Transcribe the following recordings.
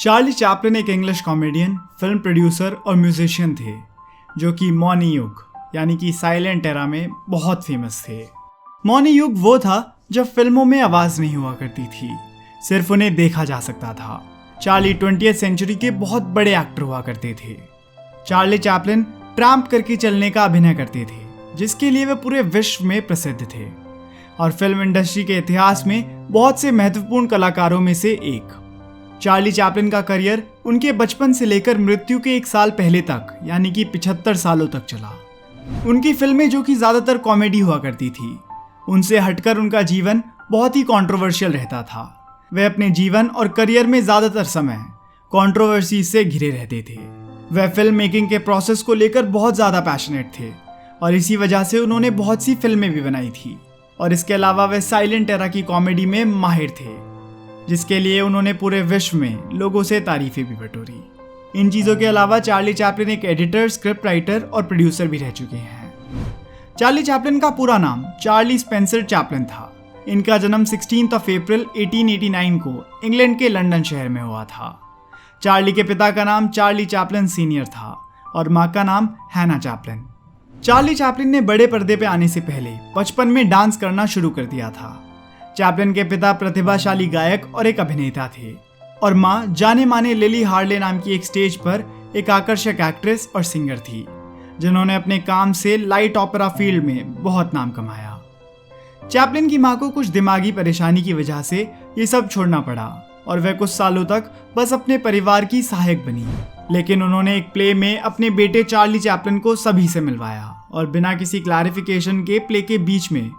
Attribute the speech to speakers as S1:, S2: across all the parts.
S1: Charlie Chaplin एक English comedian, film producer और musician थे जो कि मौनी युग यानी कि साइलेंट एरा में बहुत फेमस थे। मौनी युग वो था जब फिल्मों में आवाज़ नहीं हुआ करती थी, सिर्फ उन्हें देखा जा सकता था। चार्ली 20वीं सेंचुरी के बहुत बड़े एक्टर हुआ करते थे। चार्ली चैपलिन ट्रैम्प करके चलने का अभिनय करते थे, जिसके लिए वे पूरे विश्व में प्रसिद्ध थे और फिल्म इंडस्ट्री के इतिहास में बहुत से महत्वपूर्ण कलाकारों में से एक। चार्ली चैपलिन का करियर उनके बचपन से लेकर मृत्यु के 1 साल पहले तक यानी कि 75 सालों तक चला। उनकी फिल्में जो कि ज़्यादातर कॉमेडी हुआ करती थी, उनसे हटकर उनका जीवन बहुत ही कंट्रोवर्शियल रहता था। वे अपने जीवन और करियर में ज़्यादातर समय कंट्रोवर्सी से घिरे रहते थे। वह फिल्म मेकिंग के प्रोसेस को लेकर बहुत ज़्यादा पैशनेट थे और इसी वजह से उन्होंने बहुत सी फिल्में भी बनाई थी और इसके अलावा वे साइलेंट एरा की कॉमेडी में माहिर थे, जिसके लिए उन्होंने पूरे विश्व में लोगों से तारीफें भी बटोरी। इन चीज़ों के अलावा चार्ली चैपलिन एक एडिटर, स्क्रिप्ट राइटर और प्रोड्यूसर भी रह चुके हैं। चार्ली चैपलिन का पूरा नाम चार्ली स्पेंसर चैपलिन था। इनका जन्म 16 अप्रैल 1889 को इंग्लैंड के लंदन शहर में हुआ था। चार्ली के पिता का नाम चार्ली चैपलिन सीनियर था और माँ का नाम हैना चैपलिन। चार्ली चैपलिन ने बड़े पर्दे पे आने से पहले बचपन में डांस करना शुरू कर दिया था। चैपलिन के पिता प्रतिभाशाली गायक और एक अभिनेता थे और माँ जाने माने लिली हार्ले नाम की एक स्टेज पर एक आकर्षक एक्ट्रेस और सिंगर थी, जिन्होंने अपने काम से लाइट ओपेरा फील्ड में बहुत नाम कमाया। चैपलिन की माँ को कुछ दिमागी परेशानी की वजह से ये सब छोड़ना पड़ा और वह कुछ सालों तक बस अपने परिवार की सहायक बनी। लेकिन उन्होंने एक प्ले में अपने बेटे चार्ली चैपलिन को सभी से मिलवाया और बिना किसी क्लैरिफिकेशन के प्ले के बीच में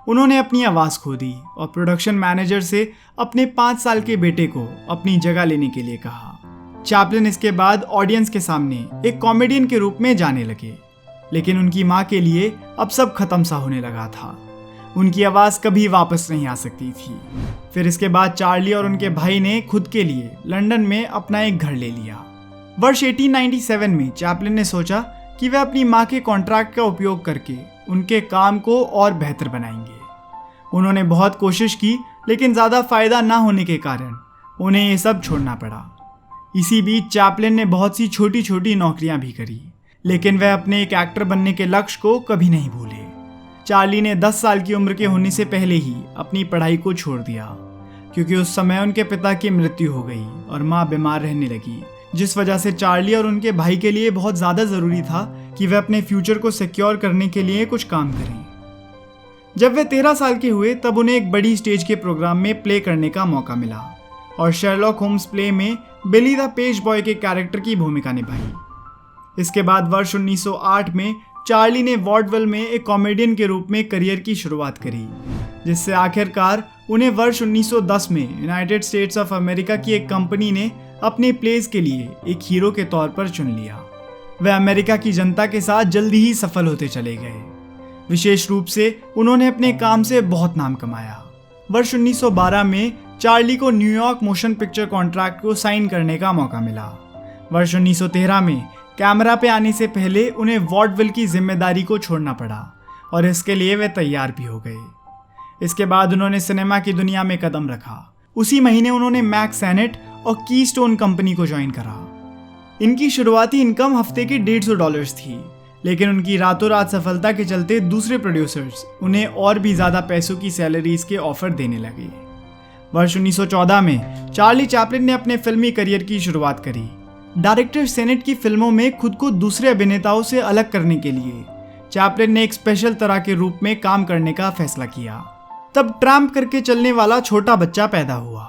S1: उन्होंने अपनी आवाज़ खो दी और प्रोडक्शन मैनेजर से अपने 5 साल के बेटे को अपनी जगह लेने के लिए कहा। चैपलिन इसके बाद ऑडियंस के सामने एक कॉमेडियन के रूप में जाने लगे, लेकिन उनकी माँ के लिए अब सब खत्म सा होने लगा था। उनकी आवाज़ कभी वापस नहीं आ सकती थी। फिर इसके बाद चार्ली और उनके भाई ने खुद के लिए लंदन में अपना एक घर ले लिया। वर्ष 1897 में चैपलिन ने सोचा कि वह अपनी माँ के कॉन्ट्रैक्ट का उपयोग करके उनके काम को और बेहतर बनाएंगे। उन्होंने बहुत कोशिश की, लेकिन ज़्यादा फायदा ना होने के कारण उन्हें ये सब छोड़ना पड़ा। इसी बीच चैपलिन ने बहुत सी छोटी छोटी नौकरियां भी करी, लेकिन वह अपने एक एक्टर बनने के लक्ष्य को कभी नहीं भूले। चार्ली ने 10 साल की उम्र के होने से पहले ही अपनी पढ़ाई को छोड़ दिया, क्योंकि उस समय उनके पिता की मृत्यु हो गई और माँ बीमार रहने लगी, जिस वजह से चार्ली और उनके भाई के लिए बहुत ज़्यादा ज़रूरी था कि वे अपने फ्यूचर को सिक्योर करने के लिए कुछ काम करें। जब वे 13 साल के हुए तब उन्हें एक बड़ी स्टेज के प्रोग्राम में प्ले करने का मौका मिला और शर्लॉक होम्स प्ले में बिली द पेज बॉय के कैरेक्टर की भूमिका निभाई। इसके बाद वर्ष 1908 में चार्ली ने वॉडविल में एक कॉमेडियन के रूप में करियर की शुरुआत करी, जिससे आखिरकार उन्हें वर्ष 1910 में यूनाइटेड स्टेट्स ऑफ अमेरिका की एक कंपनी ने अपने प्लेस के लिए एक हीरो के तौर पर चुन लिया। वह अमेरिका की जनता के साथ जल्दी ही सफल होते चले गए। विशेष रूप से उन्होंने अपने काम से बहुत नाम कमाया। वर्ष 1912 में चार्ली को न्यूयॉर्क मोशन पिक्चर कॉन्ट्रैक्ट को साइन करने का मौका मिला। वर्ष 1913 में कैमरा पे आने से पहले उन्हें वॉडविल की जिम्मेदारी को छोड़ना पड़ा और इसके लिए वे तैयार भी हो गए। इसके बाद उन्होंने सिनेमा की दुनिया में कदम रखा। उसी महीने उन्होंने मैक सेनेट और कीस्टोन कंपनी को ज्वाइन करा। इनकी शुरुआती इनकम हफ्ते के $150 थी, लेकिन उनकी रातों रात सफलता के चलते दूसरे प्रोड्यूसर्स उन्हें और भी ज़्यादा पैसों की सैलरीज के ऑफर देने लगे। वर्ष 1914 में चार्ली चैपलिन ने अपने फिल्मी करियर की शुरुआत करी। डायरेक्टर सेनेट की फिल्मों में खुद को दूसरे अभिनेताओं से अलग करने के लिए चैपलिन ने एक स्पेशल तरह के रूप में काम करने का फैसला किया। तब ट्रैम्प करके चलने वाला छोटा बच्चा पैदा हुआ।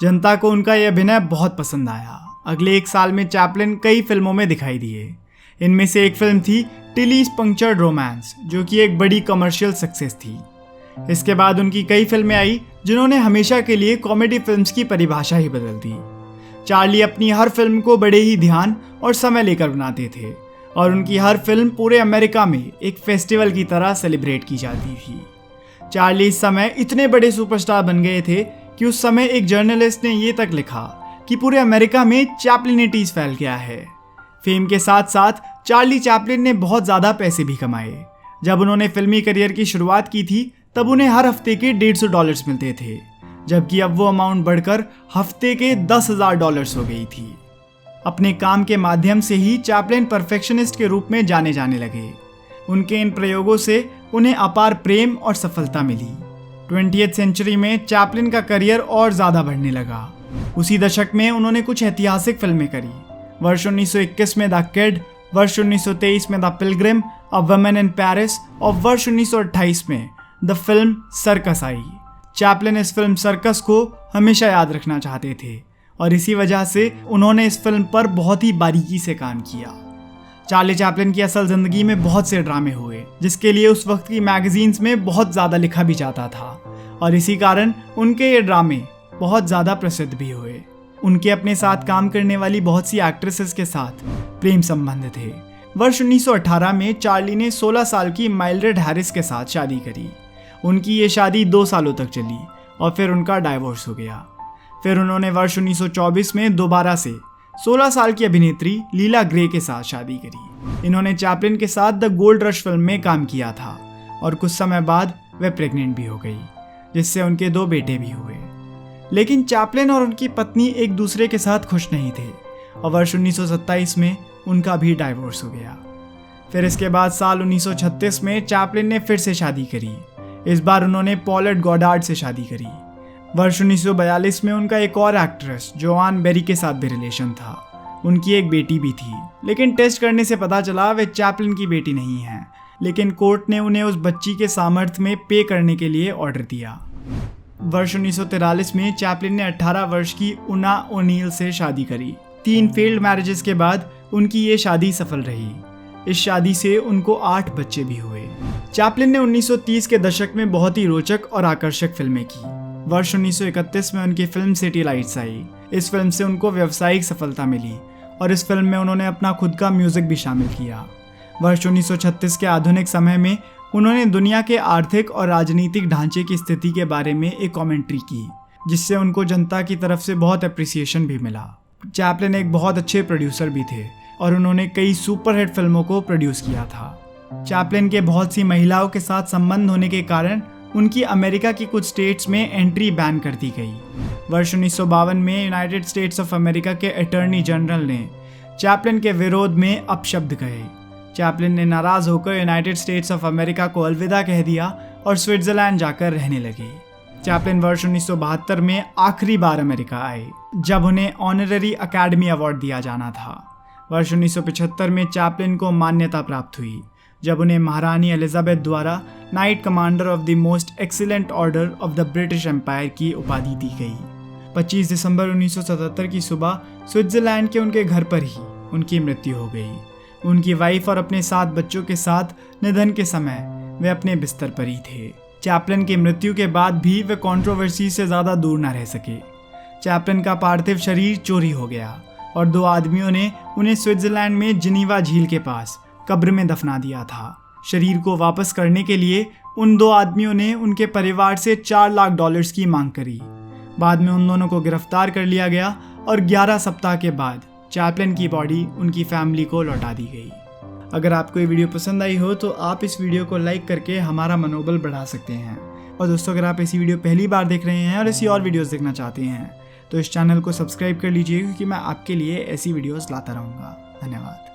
S1: जनता को उनका यह अभिनय बहुत पसंद आया। अगले 1 साल में चैपलिन कई फिल्मों में दिखाई दिए। इनमें से एक फिल्म थी टिलीज पंक्चर्ड रोमांस, जो कि एक बड़ी कमर्शियल सक्सेस थी। इसके बाद उनकी कई फिल्में आई, जिन्होंने हमेशा के लिए कॉमेडी फिल्म्स की परिभाषा ही बदल दी। चार्ली अपनी हर फिल्म को बड़े ही ध्यान और समय लेकर बनाते थे और उनकी हर फिल्म पूरे अमेरिका में एक फेस्टिवल की तरह सेलिब्रेट की जाती थी। चार्ली इस समय इतने बड़े सुपरस्टार बन गए थे कि उस समय एक जर्नलिस्ट ने ये तक लिखा कि पूरे अमेरिका में चैपलिनिटीज फैल गया है। फेम के साथ साथ चार्ली चैपलिन ने बहुत ज़्यादा पैसे भी कमाए। जब उन्होंने फिल्मी करियर की शुरुआत की थी तब उन्हें हर हफ्ते के $150 मिलते थे, जबकि अब वो अमाउंट बढ़कर हफ्ते के $10,000 हो गई थी। अपने काम के माध्यम से ही चैपलिन परफेक्शनिस्ट के रूप में जाने जाने लगे। उनके इन प्रयोगों से उन्हें अपार प्रेम और सफलता मिली। 20वीं सेंचुरी में चैपलिन का करियर और ज़्यादा बढ़ने लगा। उसी दशक में उन्होंने कुछ ऐतिहासिक फिल्में करी। वर्ष 1921 में द किड, वर्ष 1923 में the Pilgrim, a woman in Paris और वर्ष 1928 में the film circus I. Chaplin इस फिल्म सर्कस को हमेशा याद रखना चाहते थे और इसी वजह से उन्होंने इस फिल्म पर बहुत ही बारीकी से काम किया। चार्ली चैपलिन की असल जिंदगी में बहुत से ड्रामे हुए, जिसके लिए उस वक्त की मैगजीन्स में बहुत ज़्यादा लिखा भी जाता था और इसी कारण उनके ये ड्रामे बहुत ज़्यादा प्रसिद्ध भी हुए। उनके अपने साथ काम करने वाली बहुत सी एक्ट्रेसेस के साथ प्रेम संबंध थे। वर्ष 1918 में चार्ली ने 16 साल की माइल्ड्रेड हैरिस के साथ शादी करी। उनकी ये शादी 2 सालों तक चली और फिर उनका डाइवोर्स हो गया। फिर उन्होंने वर्ष 1924 में दोबारा से 16 साल की अभिनेत्री लीला ग्रे के साथ शादी करी। इन्होंने चैपलिन के साथ द गोल्ड रश फिल्म में काम किया था और कुछ समय बाद वे प्रेग्नेंट भी हो गई, जिससे उनके 2 बेटे भी हुए। लेकिन चैपलिन और उनकी पत्नी एक दूसरे के साथ खुश नहीं थे और वर्ष 1927 में उनका भी डाइवोर्स हो गया। फिर इसके बाद साल 1936 में चैपलिन ने फिर से शादी करी। इस बार उन्होंने पॉलेट गॉडार्ड से शादी करी। वर्ष 1942 में उनका एक और एक्ट्रेस जोआन बेरी के साथ भी रिलेशन था। उनकी एक बेटी भी थी, लेकिन टेस्ट करने से पता चला वे चैपलिन की बेटी नहीं हैं। लेकिन कोर्ट ने उन्हें उस बच्ची के सामर्थ्य में पे करने के लिए ऑर्डर दिया। वर्ष 1943 में चैपलिन ने 18 वर्ष की उना ओनील से शादी करी। 3 फेल्ड मैरिजेस के बाद उनकी ये शादी सफल रही। इस शादी से उनको 8 बच्चे भी हुए। चैपलिन ने 1930 के दशक में बहुत ही रोचक और आकर्षक फिल्में की। वर्ष 1931 में उनकी फिल्म सिटी लाइट्स आई। इस फिल्म से उनको व्यावसायिक सफलता मिली और इस फिल्म में उन्होंने अपना खुद का म्यूजिक भी शामिल किया। वर्ष 1936 के आधुनिक समय में उन्होंने दुनिया के आर्थिक और राजनीतिक ढांचे की स्थिति के बारे में एक कमेंट्री की, जिससे उनको जनता की तरफ से बहुत अप्रिसिएशन भी मिला। चैपलिन एक बहुत अच्छे प्रोड्यूसर भी थे और उन्होंने कई सुपरहिट फिल्मों को प्रोड्यूस किया था। चैपलिन के बहुत सी महिलाओं के साथ संबंध होने के कारण उनकी अमेरिका की कुछ स्टेट्स में एंट्री बैन कर दी गई। वर्ष 1952 में यूनाइटेड स्टेट्स ऑफ अमेरिका के अटॉर्नी जनरल ने चैपलिन के विरोध में अपशब्द कहे। चैपलिन ने नाराज होकर यूनाइटेड स्टेट्स ऑफ अमेरिका को अलविदा कह दिया और स्विट्जरलैंड जाकर रहने लगे। चैपलिन वर्ष 1972 में आखिरी बार अमेरिका आए, जब उन्हें ऑनररी अकेडमी अवार्ड दिया जाना था। वर्ष 1975 में चैपलिन को मान्यता प्राप्त हुई, जब उन्हें महारानी एलिजाबेथ द्वारा knight commander of the most excellent order of the British empire की उपाधि दी गई। 25 दिसंबर 1977 की सुबह स्विट्जरलैंड के उनके घर पर ही उनकी मृत्यु हो गई। उनकी वाइफ और अपने 7 बच्चों के साथ निधन के समय वे अपने बिस्तर पर ही थे। चैपलिन की मृत्यु के बाद भी वे कंट्रोवर्सी से ज़्यादा दूर न रह सके। चैपलिन का पार्थिव शरीर चोरी हो गया और 2 आदमियों ने उन्हें स्विट्जरलैंड में जिनीवा झील के पास कब्र में दफना दिया था। शरीर को वापस करने के लिए उन 2 आदमियों ने उनके परिवार से $4 लाख की मांग करी। बाद में उन दोनों को गिरफ्तार कर लिया गया और 11 सप्ताह के बाद चैपलिन की बॉडी उनकी फैमिली को लौटा दी गई। अगर आपको ये वीडियो पसंद आई हो तो आप इस वीडियो को लाइक करके हमारा मनोबल बढ़ा सकते हैं। और दोस्तों, अगर आप ऐसी वीडियो पहली बार देख रहे हैं और ऐसी और वीडियोस देखना चाहते हैं तो इस चैनल को सब्सक्राइब कर लीजिए, क्योंकि मैं आपके लिए ऐसी वीडियोस लाता रहूँगा। धन्यवाद।